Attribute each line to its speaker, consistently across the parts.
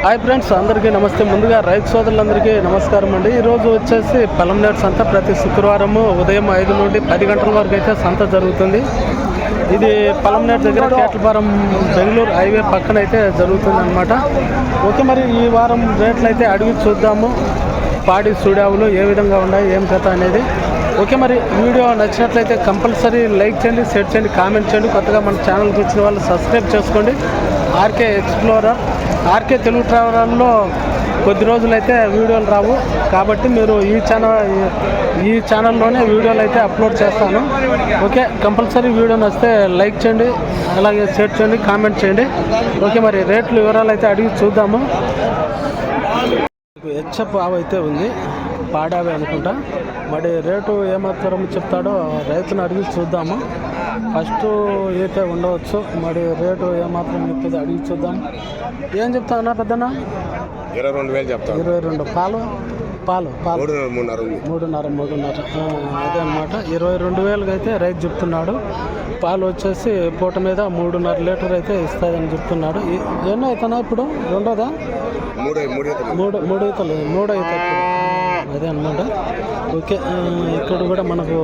Speaker 1: Hi friends, అందరికీ నమస్తే. ముందుగా రైతు సోదరులందరికీ నమస్కారం అండి. ఈరోజు వచ్చేసి పలంనేరు సంత ప్రతి శుక్రవారము ఉదయం 5 నుండి 10 గంటల వరకు అయితే సంత జరుగుతుంది. ఇది పలంనేరు దగ్గర కేట్లపారం బెంగళూరు హైవే పక్కన అయితే జరుగుతుంది అనమాట. ఓకే, మరి ఈ వారం రేట్లు అయితే అడిగి చూద్దాము. పాడి సూడావులు ఏ విధంగా ఉన్నాయి, ఏం కథ అనేది. ఓకే, మరి వీడియో నచ్చినట్లయితే కంపల్సరీ లైక్ చేయండి, షేర్ చేయండి, కామెంట్ చేయండి. కొత్తగా మన ఛానల్కి వచ్చిన వాళ్ళు సబ్స్క్రైబ్ చేసుకోండి. ఆర్కే ఎక్స్ప్లోరర్, ఆర్కే తెలుగు ట్రావెలర్లో కొద్ది రోజులైతే వీడియోలు రావు, కాబట్టి మీరు ఈ ఛానల్లోనే వీడియోలు అయితే అప్లోడ్ చేస్తాను. ఓకే, కంపల్సరీ వీడియో నచ్చితే లైక్ చేయండి, అలాగే షేర్ చేయండి, కామెంట్ చేయండి. ఓకే, మరి రేట్లు వివరాలు అయితే అడిగి చూద్దాము. హెచ్ఎఫ్ ఆవు అయితే ఉంది, పాడావే అనుకుంటా. మరి రేటు ఏమాత్రం చెప్తాడో రైతును అడిగి చూద్దాము. ఫస్ట్ అయితే ఉండవచ్చు, మరి రేటు ఏమాత్రం చెప్తుంది అడిగి చూద్దాం. ఏం చెప్తా అన్నా పెద్దనా?
Speaker 2: 22,000 చెప్తాను.
Speaker 1: 22. పాలు 3.5 అదే అనమాట. 22,000 అయితే రైతు చెప్తున్నాడు. పాలు వచ్చేసి పూట మీద 3.5 లీటర్ అయితే ఇస్తుందని చెప్తున్నాడు. ఎన్నో అవుతానా ఇప్పుడు? రెండోదా? మూడు అవుతాయి. అదే అనమాట. ఓకే, ఇక్కడ కూడా మనకు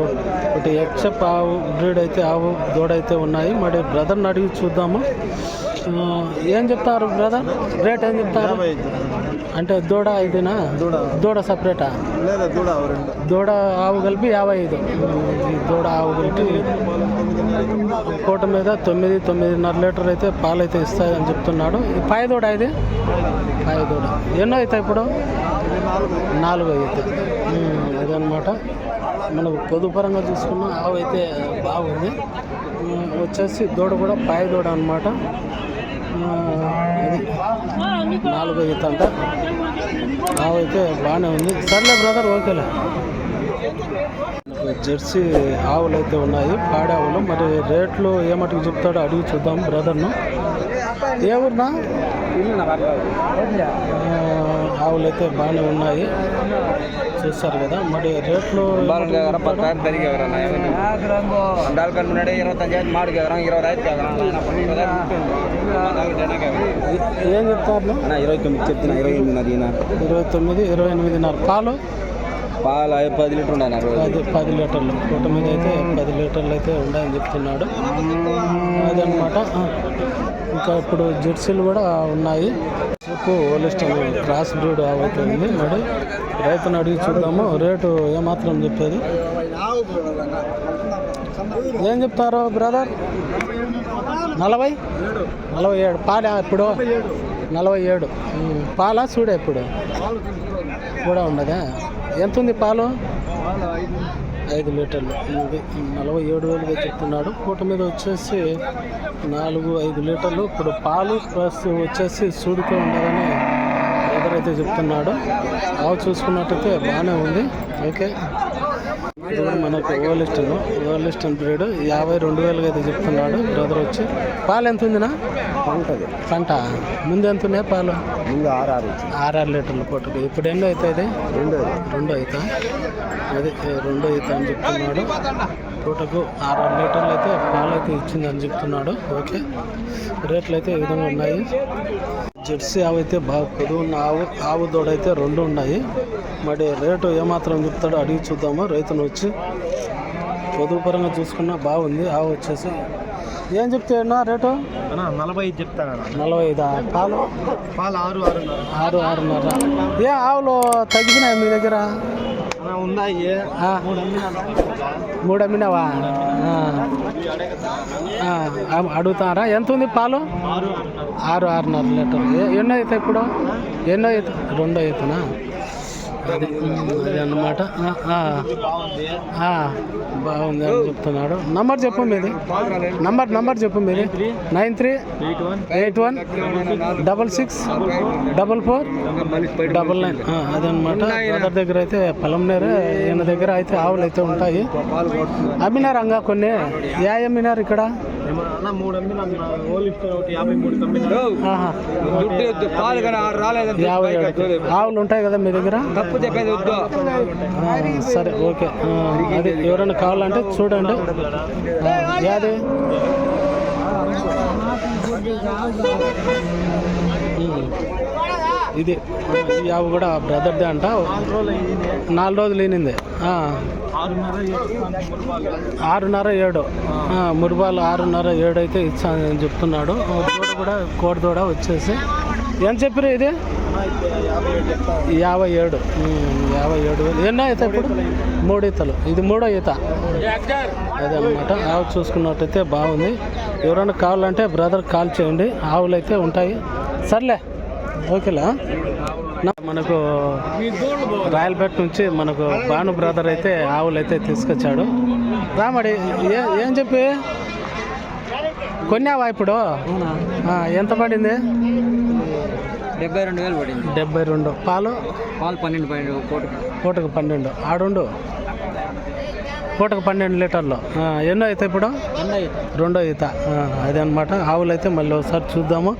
Speaker 1: ఒకటి హెచ్ఎఫ్ ఆవు బ్రీడ్ అయితే ఆవు దూడ అయితే ఉన్నాయి. మరి బ్రదర్ని అడిగి చూద్దాము. ఏం చెప్తారు బ్రదర్? రేట్ ఏం చెప్తారు? అంటే దూడ ఇదేనా? దూడ సపరేటా? దూడ ఆవు కలిపి 55. దూడ ఆవు కలిపి పూట మీద 9.5 లీటర్ అయితే పాలు అయితే ఇస్తాయని చెప్తున్నాడు. పాయ దూడ ఇది, పాయ దూడ ఎన్నో అవుతాయి ఇప్పుడు? 4 అయితే. అదనమాట. మనకు పొదుపరంగా చూసుకున్న ఆవు అయితే బాగుంది. వచ్చేసి దూడ కూడా పాయ దూడ అనమాట. అది 4 అవుతుంట. ఆవు అయితే బాగానే ఉంది. సర్లే బ్రదర్, ఓకేలే. జెర్సీ ఆవులు అయితే ఉన్నాయి, పాడి ఆవులు. మరి రేట్లు ఏమటికి చెప్తాడో అడిగి చూద్దాం బ్రదర్ను. ఏ ఊరినా? ఆవులు అయితే బాగానే ఉన్నాయి, చూస్తారు కదా. మరి రేట్లు ఏం చెప్తారు?
Speaker 2: 29 చెప్తున్నా.
Speaker 1: 29.5 పాలు
Speaker 2: 10 లీటర్ ఉన్నాయి.
Speaker 1: 10 లీటర్లు పూట మీద అయితే 10 లీటర్లు అయితే ఉన్నాయని చెప్తున్నాడు. అదనమాట. ఇంకా ఇప్పుడు జెర్సీలు కూడా ఉన్నాయి. హోలిస్టన్ క్రాస్ బ్రీడ్ అయితే ఉంది. మరి రైతును అడిగి చూద్దాము రేటు ఏమాత్రం చెప్పేది. ఏం చెప్తారు బ్రదర్? 47 పాలా ఇప్పుడు? 47 పాలా చూడే ఇప్పుడు కూడా ఉండదా? ఎంత ఉంది పాలు? 5 లీటర్లు. 47,000 చెప్తున్నాడు. పూట మీద వచ్చేసి 4-5 లీటర్లు. ఇప్పుడు పాలు ప్లస్ వచ్చేసి సూడితో ఉండదని అయితే చెప్తున్నాడు. ఆవు చూసుకున్నట్టయితే బాగానే ఉంది. ఓకే, ఇది కూడా మనకు ఓలిస్టన్ బ్రీడ్ 52,000 అయితే చెప్తున్నాడు బ్రదర్. వచ్చి పాలు ఎంత ఉందినా? పంట ముందు ఎంత ఉన్నాయి పాలు?
Speaker 2: ముందు 6
Speaker 1: లీటర్లు పూటకు. ఇప్పుడు ఎన్నో అవుతాయి? 2 అవుతా. అది 2 అవుతా అని చెప్తున్నాడు. పూటకు 6 లీటర్లు అయితే పాలు అయితే ఇచ్చిందని చెప్తున్నాడు. ఓకే, రేట్లు అయితే ఈ విధంగా ఉన్నాయి. జెర్సీ ఆవు అయితే బాగా పొదువు ఉన్న ఆవు దూడ అయితే 2 ఉన్నాయి. మరి రేటు ఏమాత్రం చెప్తాడో అడిగి చూద్దాము రైతును వచ్చి. పొదువు పరంగా చూసుకున్నా బాగుంది ఆవు వచ్చేసి. ఏం చెప్తాడు రేటు?
Speaker 2: 45 చెప్తాను.
Speaker 1: 45. పాలు 6.5. ఏ ఆవులు తగ్గినాయి మీ దగ్గర?
Speaker 2: ఉన్నాయి.
Speaker 1: 3 అమ్మినావా? అడుగుతారా? ఎంత ఉంది పాలు? 6.5 లీటర్. ఎన్నో అవుతాయి ఇప్పుడు? 2 అవుతున్నా. అది అన్నమాట. బాగుంది అని చెప్తున్నాడు. నంబర్ చెప్పు మీది. నంబర్ చెప్పు మీది. 9381664499. అదనమాట. బ్రదర్ దగ్గర అయితే పలంనేరు ఈయన దగ్గర అయితే ఆవులు అయితే ఉంటాయి. అమ్మినారు అంగా కొన్ని. అమ్మినారు ఇక్కడ? 57 ఆవులు ఉంటాయి కదా మీ దగ్గర? సరే, ఓకే. అది ఎవరైనా కావాలంటే చూడండి. యాది ఇది ఈ ఆవు కూడా బ్రదర్దే అంట. 4 రోజులు ఈనింది. 6.5 7 మురుబాలు 6.5 7 అయితే ఇచ్చానని చెప్తున్నాడు. దూడ కూడా కోడి దూడ వచ్చేసి ఎంత చెప్పారు ఇది? 57. 57,000. ఎన్నో ఈత ఇప్పుడు? 3 ఈతలు. ఇది 3వ ఈత. అదే అనమాట. ఆవు చూసుకున్నట్టయితే బాగుంది. ఎవరైనా కావాలంటే బ్రదర్ కాల్ చేయండి. ఆవులు అయితే ఉంటాయి. సర్లే, ఓకేలా. మనకు రాయలపేట నుంచి మనకు భాను బ్రదర్ అయితే ఆవులు అయితే తీసుకొచ్చాడు. రామడి ఏం చెప్పి కొన్నావా ఇప్పుడు? ఎంత పడింది?
Speaker 2: 72,000 పడింది.
Speaker 1: 72. పాలు
Speaker 2: 12
Speaker 1: పూటకు 12. ఆడుండు పూటకు 12 లీటర్లు. ఎన్నో అయితే ఇప్పుడు? 2వ ఈత. అదే అనమాట. ఆవులు అయితే మళ్ళీ ఒకసారి చూద్దాము.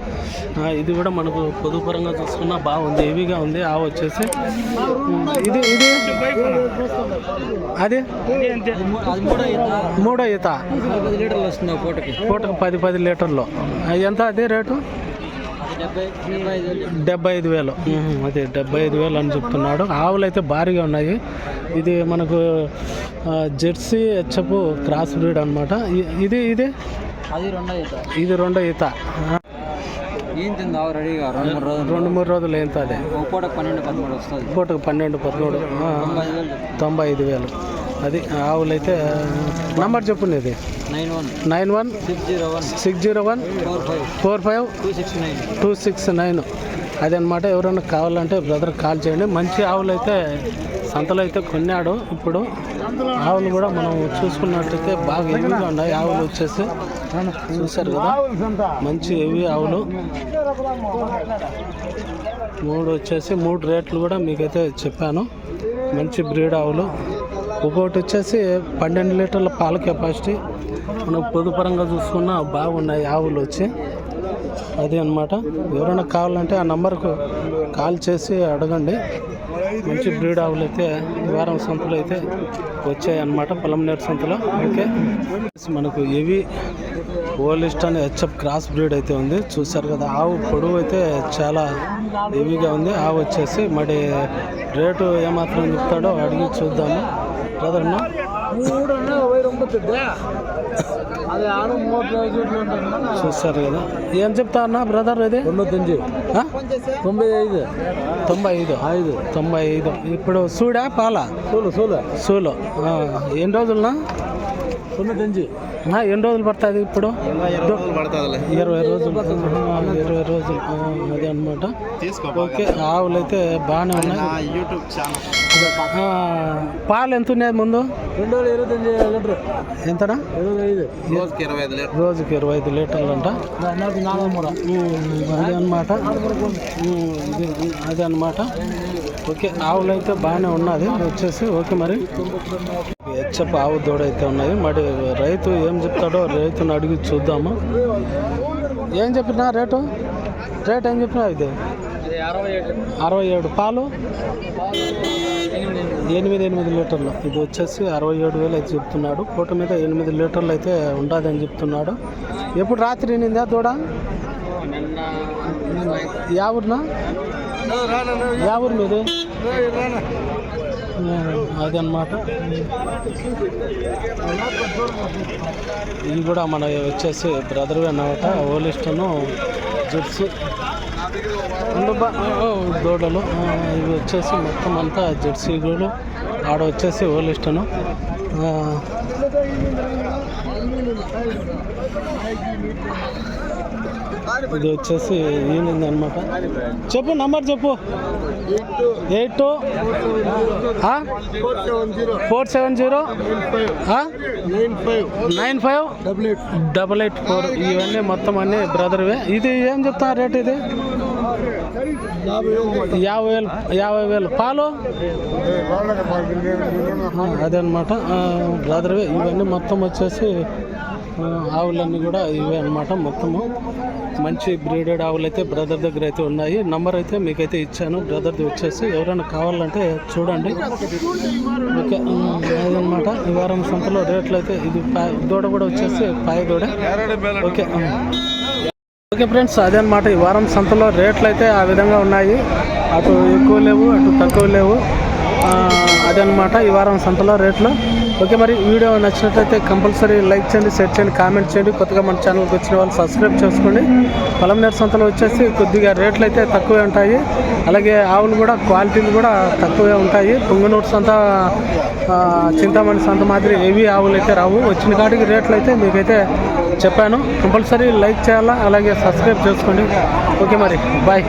Speaker 1: ఇది కూడా మనకు పొదుపరంగా చూసుకున్నా బాగుంది. హెవీగా ఉంది ఆవు వచ్చేసి. ఇది అది 3వ ఈత.
Speaker 2: 10 లీటర్లు వస్తుంది
Speaker 1: పూటకు 10 లీటర్లు. ఎంత అది రేటు? 75,000. అదే 75,000 అని చెప్తున్నాడు. ఆవులు అయితే భారీగా ఉన్నాయి. ఇది మనకు జెర్సీ హెచ్ఎఫ్ క్రాస్ బ్రీడ్ అనమాట. ఇది 2వ ఈత. 2-3 రోజులు ఎంత? అదే పూటకు 12 13. 95,000. అది ఆవులు అయితే. నంబర్ చెప్పు నీది. 91 601 45 269. అదనమాట. ఎవరైనా కావాలంటే బ్రదర్ కాల్ చేయండి. మంచి ఆవులు అయితే సంతలో అయితే కొన్నాడు. ఇప్పుడు ఆవులు కూడా మనం చూసుకున్నట్టయితే బాగా హెవీగా ఉన్నాయి. ఆవులు వచ్చేసి చూశారు కదా, మంచి హెవీ ఆవులు. 3 వచ్చేసి 3 రేట్లు కూడా మీకైతే చెప్పాను. మంచి బ్రీడ్ ఆవులు. ఒక్కొక్కటి వచ్చేసి 12 లీటర్ల పాల కెపాసిటీ. మనం పొదుపరంగా చూసుకున్నా బాగున్నాయి ఆవులు వచ్చి. అది అన్నమాట. ఎవరైనా కావాలంటే ఆ నంబర్కు కాల్ చేసి అడగండి. మంచి బ్రీడ్ ఆవులు అయితే ఈ వారం సంతలో అయితే వచ్చాయి అన్నమాట, పొలంనేరు సంతలో. ఓకే, మనకు హెవీ ఓలిస్టన్ హెచ్ఎఫ్ క్రాస్ బ్రీడ్ అయితే ఉంది. చూసారు కదా, ఆవు పొడవు అయితే చాలా హెవీగా ఉంది. ఆవు వచ్చేసి మరి రేటు ఏమాత్రం చెప్తాడో అడిగి చూద్దాము. బ్రదర్నా చూస్తారు కదా, ఏం చెప్తా అన్నా బ్రదర్? ఇది 95. ఇప్పుడు సూడా పాల? సూలు. ఎన్ని రోజులనా? 95. ఎన్ని రోజులు పడుతుంది ఇప్పుడు? 20 రోజులు. 20 రోజులు. అదే అనమాట. ఓకే, ఆవులు అయితే బాగానే ఉన్నాయి. పాలు ఎంత ఉన్నాయి ముందు? 225 లీటర్. ఎంతనా? 25. రోజుకి 25 లీటర్లు అంట. అదే అనమాట. అదే అనమాట. ఓకే, ఆవులు అయితే బాగానే ఉన్నది వచ్చేసి. ఓకే, మరి హెచ్ఎఫ్ ఆవు దూడ అయితే ఉన్నాయి. మరి రైతు ఏం చెప్తాడో రైతుని అడిగి చూద్దాము. ఏం చెప్పినా రేటు ఏం చెప్పినా? ఇది 67. పాలు 8 లీటర్లు. ఇది వచ్చేసి 67,000 అయితే చెప్తున్నాడు. పూట మీద 8 లీటర్లు అయితే ఉంటుందని చెప్తున్నాడు. ఎప్పుడు రాత్రి నిందా దూడ? యావూరునా? యావూరు మీది? అదనమాట. ఇవి కూడా మన వచ్చేసి బ్రదర్వే అన్నమాట. ఓలిస్టను జెర్సీ దూడలు. ఇవి వచ్చేసి మొత్తం అంతా జెర్సీ గూడు. ఆడ వచ్చేసి ఓలిస్టను. ఇది వచ్చేసి ఈనింది అనమాట. చెప్పు నంబర్ చెప్పు. 82 470 958884. ఇవన్నీ మొత్తం అన్నీ బ్రదర్వే. ఇది ఏం చెప్తా రేట్? ఇది 50,000. పాలు అదే అనమాట బ్రదర్వే. ఇవన్నీ మొత్తం వచ్చేసి ఆవులన్నీ కూడా ఇవే అనమాట. మొత్తము మంచి బ్రీడెడ్ ఆవులు అయితే బ్రదర్ దగ్గర అయితే ఉన్నాయి. నంబర్ అయితే మీకైతే ఇచ్చాను బ్రదర్ది వచ్చేసి. ఎవరైనా కావాలంటే చూడండి. ఓకే, అదనమాట. ఈ వారం సంతలో రేట్లు అయితే ఇది దూడ కూడా వచ్చేసి పాయ దూడ. ఓకే. ఓకే ఫ్రెండ్స్, అదే అనమాట ఈ వారం సంతలో రేట్లు అయితే ఆ విధంగా ఉన్నాయి. అటు ఎక్కువ లేవు, అటు తక్కువ లేవు. అదనమాట ఈ వారం సంతలో రేట్లు. ఓకే, మరి వీడియో నచ్చినట్లయితే కంపల్సరీ లైక్ చేయండి, షేర్ చేయండి, కామెంట్ చేయండి. కొత్తగా మన ఛానల్కి వచ్చిన వాళ్ళు సబ్స్క్రైబ్ చేసుకోండి. పొలంనేరు సంతలో వచ్చేసి కొద్దిగా రేట్లు అయితే తక్కువే ఉంటాయి. అలాగే ఆవులు కూడా క్వాలిటీలు కూడా తక్కువే ఉంటాయి. పుంగనూరు సంత, చింతామణి సంత మాదిరి ఏవి ఆవులు అయితే రావు. వచ్చిన కాడికి రేట్లు అయితే మీకైతే చెప్పాను. కంపల్సరీ లైక్ చేయాలా, అలాగే సబ్స్క్రైబ్ చేసుకోండి. ఓకే, మరి బాయ్.